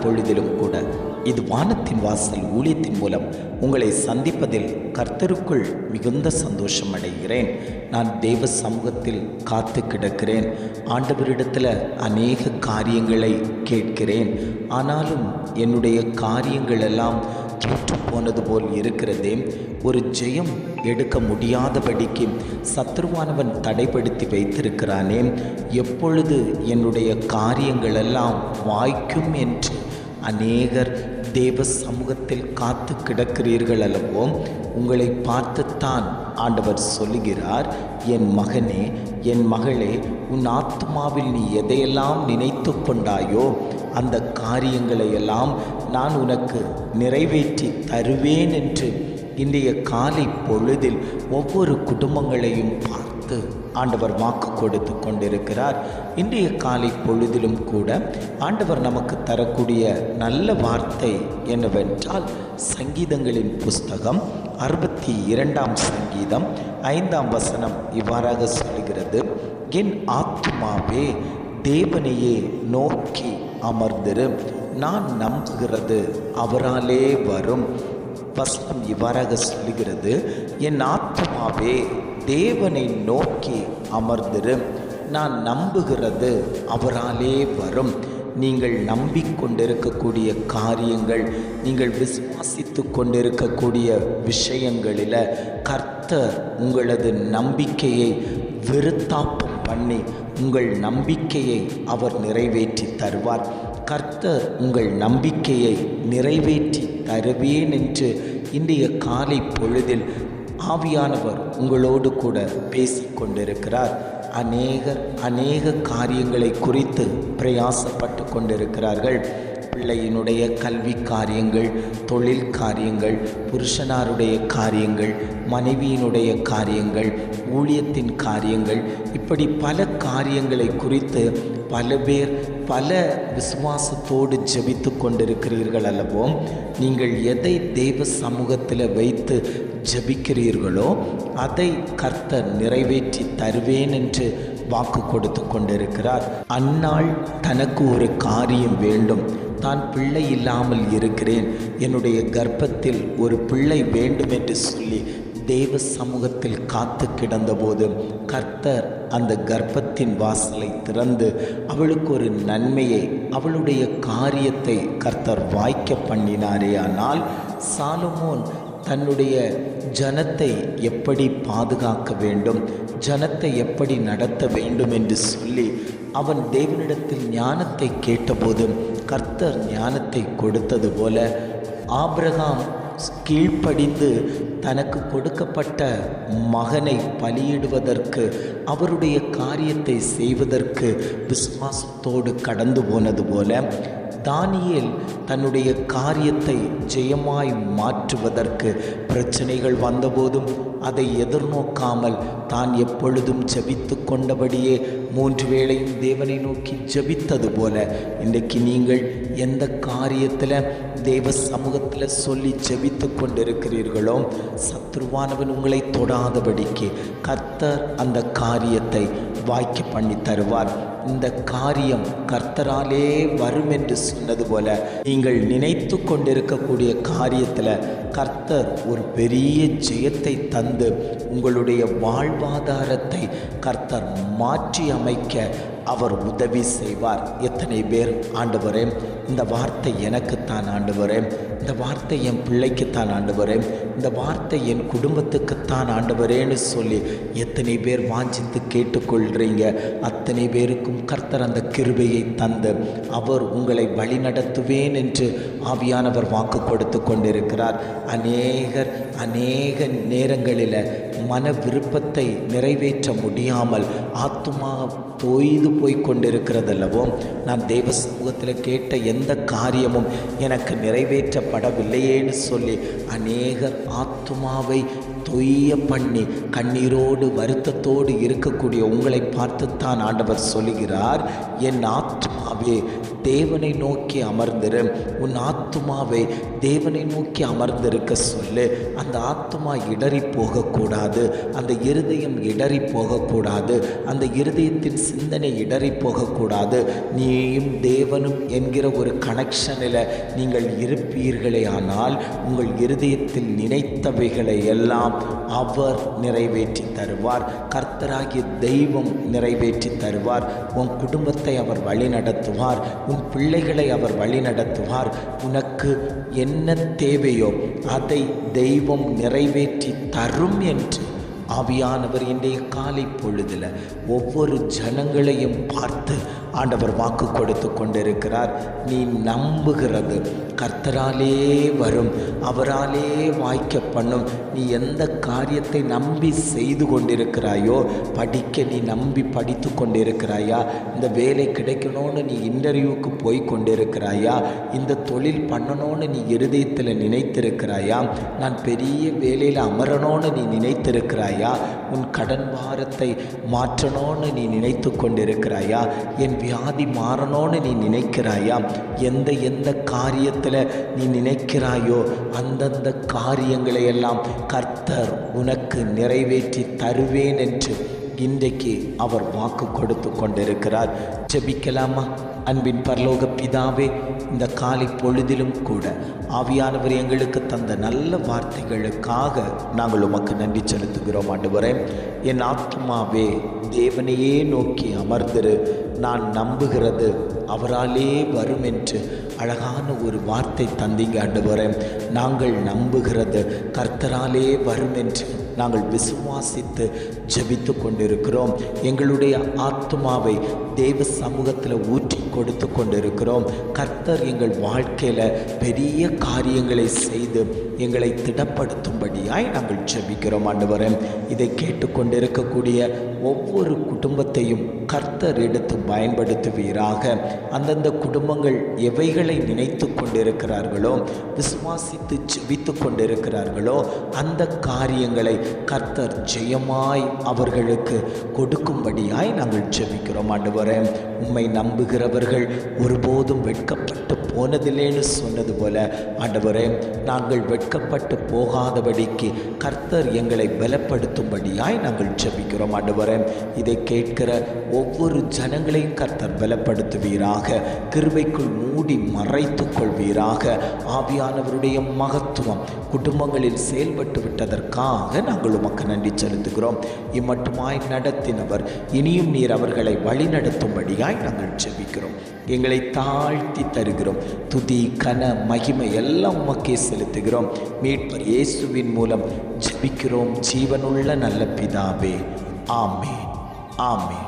பொழுதிலும் கூட இது வானத்தின் வாசல் ஊழியத்தின் மூலம் உங்களை சந்திப்பதில் கர்த்தருக்குள் மிகுந்த சந்தோஷம் அடைகிறேன். நான் தேவ சமூகத்தில் காத்து கிடக்கிறேன். ஆண்டவரிடத்தில் அநேக காரியங்களை கேட்கிறேன். ஆனாலும் என்னுடைய காரியங்கள் எல்லாம் தோற்று போனது போல் இருக்கிறதே. ஒரு ஜெயம் எடுக்க முடியாதபடிக்கு சத்ருவானவன் தடைப்படுத்தி வைத்திருக்கிறானே. எப்பொழுது என்னுடைய காரியங்கள் எல்லாம் வாய்க்கும் என்று அநேகர் தேவ சமூகத்தில் காத்து கிடக்கிறீர்கள் அல்லவோ? உங்களை பார்த்துத்தான் ஆண்டவர் சொல்லுகிறார், என் மகனே, என் மகளே, உன் ஆத்துமாவில் நீ எதையெல்லாம் நினைத்து கொண்டாயோ அந்த காரியங்களை எல்லாம் நான் உனக்கு நிறைவேற்றி தருவேன் என்று இன்றைய காலை பொழுதில் ஒவ்வொரு குடும்பங்களையும் பார்த்து ஆண்டவர் வாக்கு கொடுத்து கொண்டிருக்கிறார். இன்றைய காலை பொழுதிலும் கூட ஆண்டவர் நமக்கு தரக்கூடிய நல்ல வார்த்தை என்னவென்றால், சங்கீதங்களின் புஸ்தகம் 62ஆம் சங்கீதம் 5ஆம் வசனம் இவ்வாறாக சொல்கிறது, என் ஆத்துமாவே தேவனையே நோக்கி அமர்ந்திரு, நான் நம்புகிறது அவராலே வரும். வசனம் இவ்வாறாக சொல்லுகிறது, என் ஆத்துமாவே தேவனை நோக்கி அமர்ந்திரு, நான் நம்புகிறது அவராலே வரும். நீங்கள் நம்பிக்கொண்டிருக்கக்கூடிய காரியங்கள், நீங்கள் விசுவாசித்து கொண்டிருக்கக்கூடிய விஷயங்களில் கர்த்தர் உங்களது நம்பிக்கையை விருத்தாப்பம் பண்ணி உங்கள் நம்பிக்கையை அவர் நிறைவேற்றி தருவார். கர்த்தர் உங்கள் நம்பிக்கையை நிறைவேற்றி தருவேன் என்று இன்றைய காலை பொழுதில் ஆவியானவர் உங்களோடு கூட பேசிக்கொண்டிருக்கிறார். அநேக காரியங்களை குறித்து பிரயாசப்பட்டு கொண்டிருக்கிறார்கள். பிள்ளையினுடைய கல்வி காரியங்கள், தொழில் காரியங்கள், புருஷனாருடைய காரியங்கள், மனைவியினுடைய காரியங்கள், ஊழியத்தின் காரியங்கள், இப்படி பல காரியங்களை குறித்து பல பேர் பல விசுவாசத்தோடு ஜெபித்து கொண்டிருக்கிறீர்கள் அல்லவோ? நீங்கள் எதை தேவ சமூகத்தில் வைத்து ஜெபிக்கிறீர்களோ அதை கர்த்தர் நிறைவேற்றி தருவேன் என்று வாக்கு கொடுத்து கொண்டிருக்கிறார். அந்நாள் தனக்கு ஒரு காரியம் வேண்டும், தான் பிள்ளை இல்லாமல் இருக்கிறேன், என்னுடைய கர்ப்பத்தில் ஒரு பிள்ளை வேண்டும் என்று சொல்லி தேவ சமூகத்தில் காத்து கிடந்தபோது கர்த்தர் அந்த கர்ப்பத்தின் வாசலை திறந்து அவளுக்கு ஒரு நன்மையை, அவளுடைய காரியத்தை கர்த்தர் வாய்க்க பண்ணினாரே. ஆனால் சாலமோன் தன்னுடைய ஜனத்தை எப்படி பாதுகாக்க வேண்டும், ஜனத்தை எப்படி நடத்த வேண்டும் என்று சொல்லி அவன் தேவனிடத்தில் ஞானத்தை கேட்டபோது கர்த்தர் ஞானத்தை கொடுத்தது போல ஆபிரகாம் கீழ்ப்படிந்து தனக்கு கொடுக்கப்பட்ட மகனை பலியிடுவதற்கு, அவருடைய காரியத்தை செய்வதற்கு விசுவாசத்தோடு கடந்து போனது போல தானியேல் தன்னுடைய காரியத்தை ஜெயமாய் மாற்றுவதற்கு பிரச்சனைகள் வந்தபோதும் அதை எதிர்நோக்காமல் தான் எப்பொழுதும் ஜெபித்து கொண்டபடியே 3 வேளையும் தேவனை நோக்கி ஜெபித்தது போல இன்றைக்கு நீங்கள் எந்த காரியத்தில் தேவ சமூகத்தில் சொல்லி ஜெபித்து கொண்டிருக்கிறீர்களோ சத்ருவானவன் உங்களை தொடாதபடிக்கு கர்த்தர் அந்த காரியத்தை வாய்க்க பண்ணி தருவார். இந்த காரியம் கர்த்தராலே வரும் என்று சொன்னது போல நீங்கள் நினைத்து கொண்டிருக்கக்கூடிய காரியத்தில் கர்த்தர் ஒரு பெரிய ஜெயத்தை தந்து உங்களுடைய வாழ்வாதாரத்தை கர்த்தர் மாற்றி அமைக்க அவர் உதவி செய்வார். எத்தனை பேர், ஆண்டவரே இந்த வார்த்தை எனக்குத்தான் ஆண்டவரே, இந்த வார்த்தை என் பிள்ளைக்குத்தான் ஆண்டவரே, இந்த வார்த்தை என் குடும்பத்துக்குத்தான் ஆண்டவரேன்னு சொல்லி எத்தனை பேர் வாஞ்சித்து கேட்டுக்கொள்கிறீங்க. அத்தனை பேருக்கும் கர்த்தர் அந்த கிருபையை தந்து அவர் உங்களை வழி நடத்துவேன் என்று ஆவியானவர் வாக்கு கொடுத்து கொண்டிருக்கிறார். அநேக நேரங்களில் மன விருப்பத்தை நிறைவேற்ற முடியாமல் ஆத்துமா தொய்து போய் கொண்டிருக்கிறதல்லவோ? நான் தேவ சமூகத்தில் கேட்ட எந்த காரியமும் எனக்கு நிறைவேற்றப்படவில்லையேன்னு சொல்லி அநேகர் ஆத்துமாவை தொய்ய பண்ணி கண்ணீரோடு வருத்தத்தோடு இருக்கக்கூடிய உங்களை பார்த்துத்தான் ஆண்டவர் சொல்லுகிறார், என் ஆத்துமாவே தேவனை நோக்கி அமர்ந்திரு. உன் ஆத்துமாவை தேவனை நோக்கி அமர்ந்திருக்க சொல்லு. அந்த ஆத்துமா இடறி போகக்கூடாது, அந்த இருதயம் இடறி போகக்கூடாது, அந்த இருதயத்தின் சிந்தனை இடறி போகக்கூடாது. நீயும் தேவனும் என்கிற ஒரு கனெக்ஷனில் நீங்கள் இருப்பீர்களே ஆனால் உங்கள் இருதயத்தில் நினைத்தவைகளை எல்லாம் அவர் நிறைவேற்றி தருவார். கர்த்தராகிய தெய்வம் நிறைவேற்றி தருவார். உன் குடும்பத்தை அவர் வழி நடத்துவார். உன் பிள்ளைகளை அவர் வழி நடத்துவார். உனக்கு என்ன தேவையோ அதை தெய்வம் நிறைவேற்றி தரும் என்று ஆவியானவர் இன்றைய காலை பொழுதில் ஒவ்வொரு ஜனங்களையும் பார்த்து ஆண்டவர் வாக்கு கொடுத்து கொண்டிருக்கிறார். நீ நம்புகிறது கர்த்தராலே வரும், அவராலே வாய்க்க பண்ணும். நீ எந்த காரியத்தை நம்பி செய்து கொண்டிருக்கிறாயோ, படிக்க நீ நம்பி படித்து கொண்டிருக்கிறாயா, இந்த வேலை கிடைக்கணும்னு நீ இன்டர்வியூக்கு போய் கொண்டிருக்கிறாயா, இந்த தொழில் பண்ணணும்னு நீ இருதயத்தில் நினைத்திருக்கிறாயா, நான் பெரிய வேலையில் அமரணும்னு நீ நினைத்திருக்கிறாயா, உன் கடன் பாரத்தை மாற்றணும்னு நீ நினைத்து கொண்டிருக்கிறாயா, என் வியாதி மாறணும்னு நீ நினைக்கிறாயா, எந்த காரியத்தில் நீ நினைக்கிறாயோ அந்தந்த காரியங்களை எல்லாம் கர்த்தர் உனக்கு நிறைவேற்றி தருவேன் என்று இன்றைக்கு அவர் வாக்கு கொடுத்து கொண்டிருக்கிறார். ஜெபிக்கலாமா? அன்பின் பரலோக பிதாவே, இந்த காலை பொழுதிலும் கூட ஆவியானவர் எங்களுக்கு தந்த நல்ல வார்த்தைகளுக்காக நாங்கள் உமக்கு நன்றி செலுத்துகிறோம். ஆண்டவரே, என் ஆத்துமாவே தேவனையே நோக்கி அமர்ந்திரு, நான் நம்புகிறது அவராலே வரும் என்று அழகான ஒரு வார்த்தை தந்தீங்க. ஆண்டவரே, நாங்கள் நம்புகிறது கர்த்தராலே வரும் என்று நாங்கள் விசுவாசித்து ஜெபித்து கொண்டிருக்கிறோம். எங்களுடைய ஆத்துமாவை தேவ சமூகத்தில் ஊற்றி கொடுத்து கொண்டிருக்கிறோம். கர்த்தர் எங்கள் வாழ்க்கையில் பெரிய காரியங்களை செய்து எங்களை திடப்படுத்தும்படியாய் நாங்கள் ஜெபிக்கிறோம். ஆண்டவரே, இதை கேட்டுக்கொண்டிருக்கக்கூடிய ஒவ்வொரு குடும்பத்தையும் கர்த்தர் எடுத்து பயன்படுத்துவீராக. அந்தந்த குடும்பங்கள் எவைகளை நினைத்து கொண்டிருக்கிறார்களோ, விசுவாசித்து ஜெபித்து கொண்டிருக்கிறார்களோ, அந்த காரியங்களை கர்த்தர் ஜெயமாய் அவர்களுக்கு கொடுக்கும்படியாய் நாங்கள் ஜெபிக்கிறோம். ஆண்டவரே, உம்மை நம்புகிறவர்கள் ஒருபோதும் வெட்கப்பட்டு போனதில்லைன்னு சொன்னது போல ஆண்டவரே, நாங்கள் வெட்கப்பட்டு போகாதபடிக்கு கர்த்தர் எங்களை பலப்படுத்தும்படியாய் நாங்கள் ஜெபிக்கிறோம். ஆண்டவரே, இதை கேட்கிற ஒவ்வொரு ஜனங்களையும் கர்த்தர் பலப்படுத்துவீராக, கிருபைக்குள் மூடி மறைத்துக் கொள்வீராக. ஆவியானவருடைய மகத்துவம் குடும்பங்களில் செயல்பட்டு விட்டதற்காக நாங்கள் உமக்கு நன்றி செலுத்துகிறோம். இம்மட்டுமாய் நடத்தினவர் இனியும் நீர் அவர்களை வழி நடத்தும்படியாய் நாங்கள் ஜெபிக்கிறோம். எங்களை தாழ்த்தி தருகிறோம். துதி, கன, மகிமை எல்லாம் உமக்கே செலுத்துகிறோம். மீட்பர் இயேசுவின் மூலம் ஜெபிக்கிறோம் ஜீவனுள்ள நல்ல பிதாவே. ஆமென், ஆமென்.